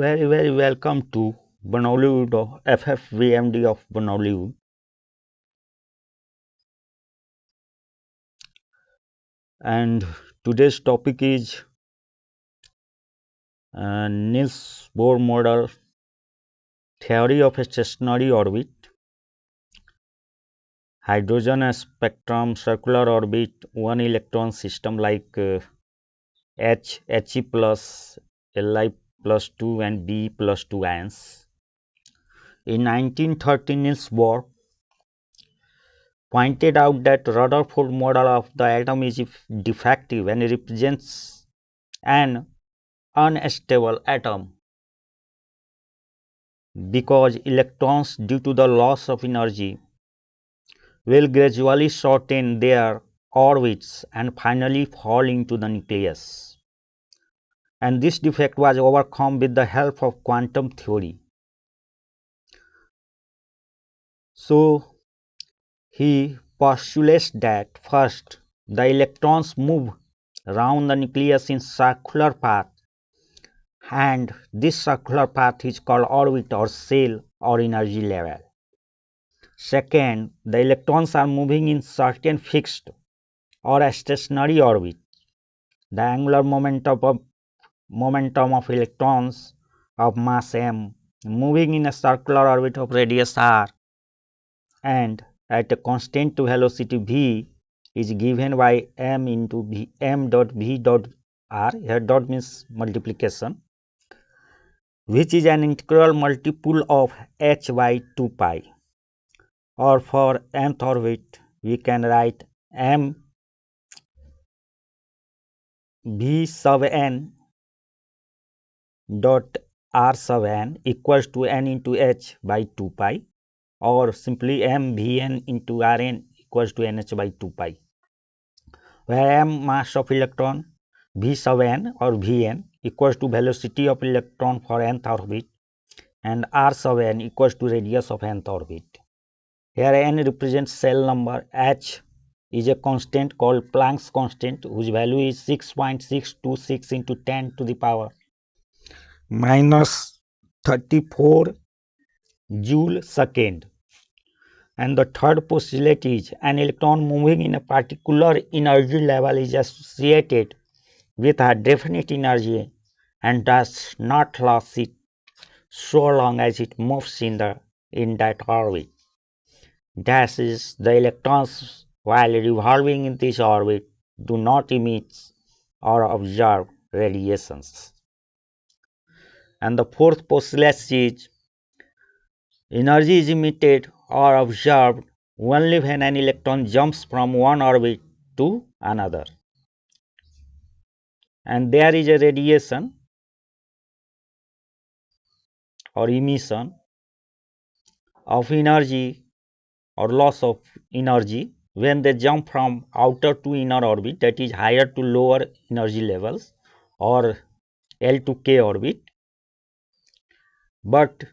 Very welcome to banauliwood of ffbmd of banauliwood. And today's topic is Niels Bohr model, theory of a stationary orbit, hydrogen spectrum, circular orbit, one electron system like He plus, Li plus 2 and B plus 2 ions. In 1930, Niels Bohr pointed out that Rutherford model of the atom is defective and represents an unstable atom because electrons, due to the loss of energy, will gradually shorten their orbits and finally fall into the nucleus. And this defect was overcome with the help of quantum theory. So he postulates that first, the electrons move around the nucleus in circular path, and this circular path is called orbit or shell or energy level. Second, the electrons are moving in certain fixed or a stationary orbit. The angular momentum of electrons of mass m moving in a circular orbit of radius r and at a constant velocity v is given by m into v, m dot v dot r. Here dot means multiplication, which is an integral multiple of h by 2 pi. Or for nth orbit, we can write m v sub n dot r sub n equals to n into h by 2 pi, or simply m vn into rn equals to nh by 2 pi, where m mass of electron, v sub n or vn equals to velocity of electron for nth orbit, and r sub n equals to radius of nth orbit. Here n represents shell number, h is a constant called Planck's constant, whose value is 6.626 into 10 to the power minus 34 joule second. And the third postulate is an electron moving in a particular energy level is associated with a definite energy and does not lose it so long as it moves in that orbit. That is, the electrons, while revolving in this orbit, do not emit or absorb radiations. And the fourth postulate is energy is emitted or absorbed only when an electron jumps from one orbit to another. And there is a radiation or emission of energy or loss of energy when they jump from outer to inner orbit, that is higher to lower energy levels, or L to K orbit. But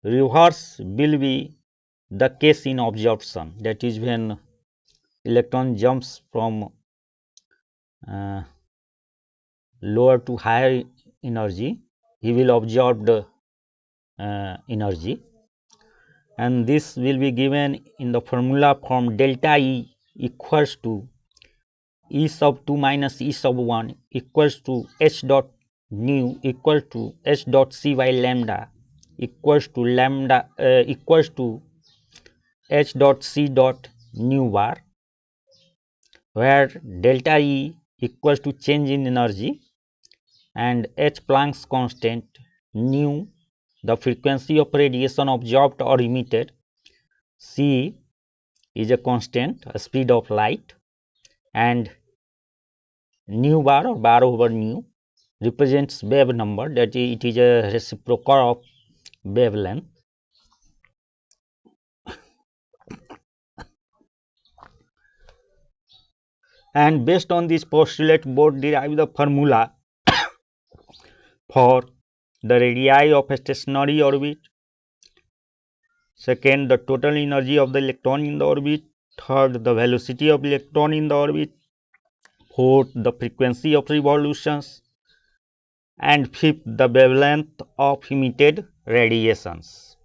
reverse will be the case in absorption, that is when electron jumps from lower to higher energy, he will absorb the energy, and this will be given in the formula from delta E equals to E sub 2 minus E sub 1 equals to H dot nu equal to H dot C by lambda equals to H dot C dot nu bar, where delta E equals to change in energy and H Planck's constant, nu the frequency of radiation absorbed or emitted, C is a constant, a speed of light, and nu bar or bar over nu represents wave number, that is, it is a reciprocal of wavelength. And based on this postulate, Bohr derived the formula for the radii of a stationary orbit. Second, the total energy of the electron in the orbit. Third, the velocity of electron in the orbit. Fourth, the frequency of revolutions. and fifth, the wavelength of emitted radiations.